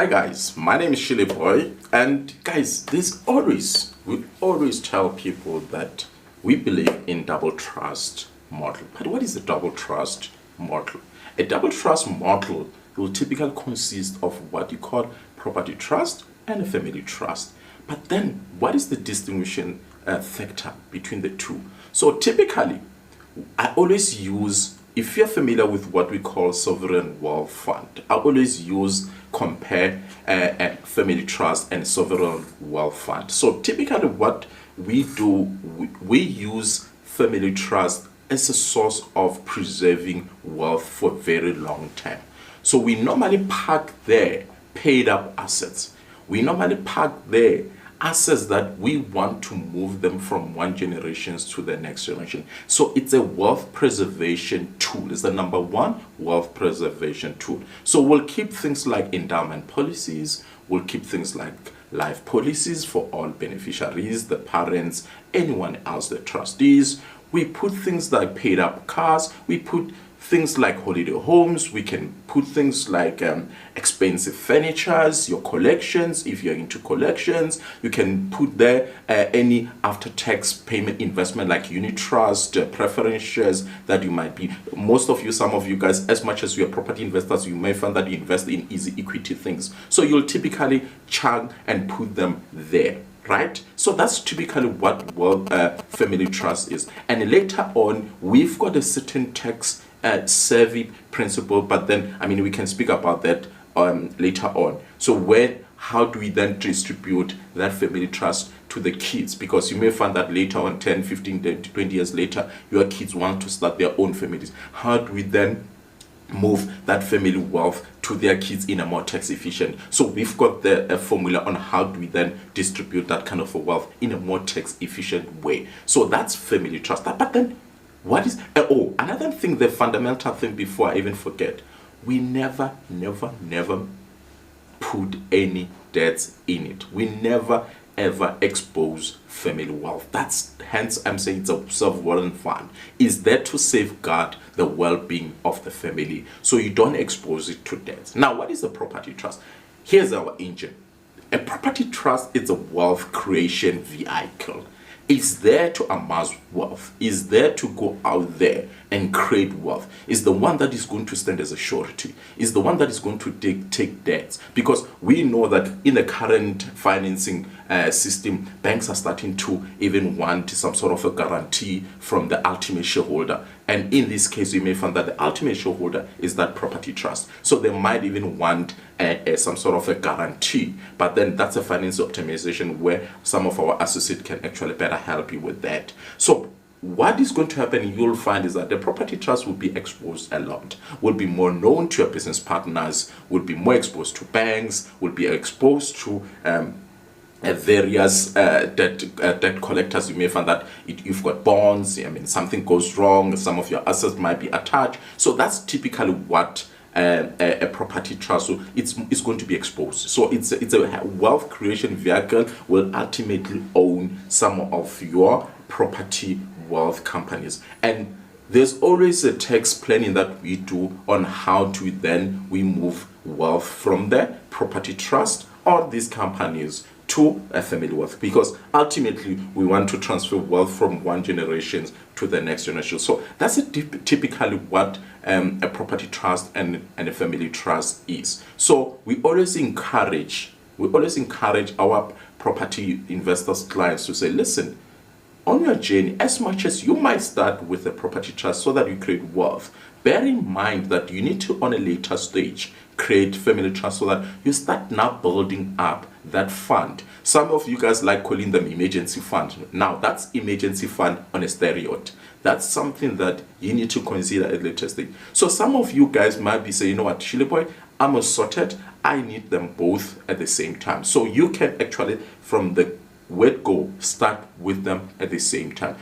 Hi guys, my name is Shillyboy, and guys, we always tell people that we believe in double trust model. But what is a double trust model? A double trust model will typically consist of what you call property trust and a family trust. But then, what is the distinguishing factor between the two? So typically, I always use, if you're familiar with what we call sovereign wealth fund, I always compare a family trust and sovereign wealth fund. So typically what we do, we use family trust as a source of preserving wealth for very long term. So we normally park there paid up assets. We normally park there assets that we want to move them from one generation to the next generation. So it's a wealth preservation tool. It's the number one wealth preservation tool. So we'll keep things like endowment policies, we'll keep things like life policies for all beneficiaries, the parents, anyone else, the trustees. We put things like paid up cars, we put things like holiday homes, we can put things like expensive furnitures, your collections, if you're into collections, you can put there any after-tax payment investment like unit trust, preference shares that you might be. Most of you, some of you guys, as much as you're property investors, you may find that you invest in easy equity things. So you'll typically chug and put them there. Right? So that's typically what family trust is. And later on, we've got a certain tax savvy principle, but then, we can speak about that later on. So how do we then distribute that family trust to the kids? Because you may find that later on, 10, 15, 20 years later, your kids want to start their own families. How do we then move that family wealth to their kids in a more tax efficient? So we've got the formula on how do we then distribute that kind of a wealth in a more tax efficient way. So that's family trust. But then what is another thing, the fundamental thing, before I even forget, we never put any debts in it. We never ever expose family wealth. That's hence I'm saying it's a sovereign fund. Is there to safeguard the well-being of the family, so you don't expose it to debts. Now, what is a property trust? Here's our engine. A property trust is a wealth creation vehicle. It's there to amass wealth. It's there to go out there and create wealth. It's the one that is going to stand as a surety. It's the one that is going to take debts. Because we know that in the current financing system, banks are starting to even want some sort of a guarantee from the ultimate shareholder. And in this case, you may find that the ultimate shareholder is that property trust. So they might even want some sort of a guarantee. But then that's a financial optimization where some of our associates can actually better help you with that. So what is going to happen, you'll find, is that the property trust will be exposed a lot, will be more known to your business partners, will be more exposed to banks, will be exposed to various debt collectors. You may find that you've got bonds, something goes wrong, some of your assets might be attached. So that's typically what a property trust, so it's going to be exposed. So it's a wealth creation vehicle, will ultimately own some of your property wealth companies. And there's always a tax planning that we do on how to then we move wealth from the property trust or these companies to a family wealth, because ultimately we want to transfer wealth from one generation to the next generation. So that's typically what a property trust and a family trust is. So we always encourage our property investors, clients, to say, listen, on your journey, as much as you might start with a property trust so that you create wealth, bear in mind that you need to, on a later stage, create family trust so that you start now building up that fund. Some of you guys like calling them emergency fund. Now that's emergency fund on a steroid. That's something that you need to consider at a later stage. So some of you guys might be saying, you know what, Shillyboy, I'm assorted, I need them both at the same time. So you can actually, from the word go, start with them at the same time.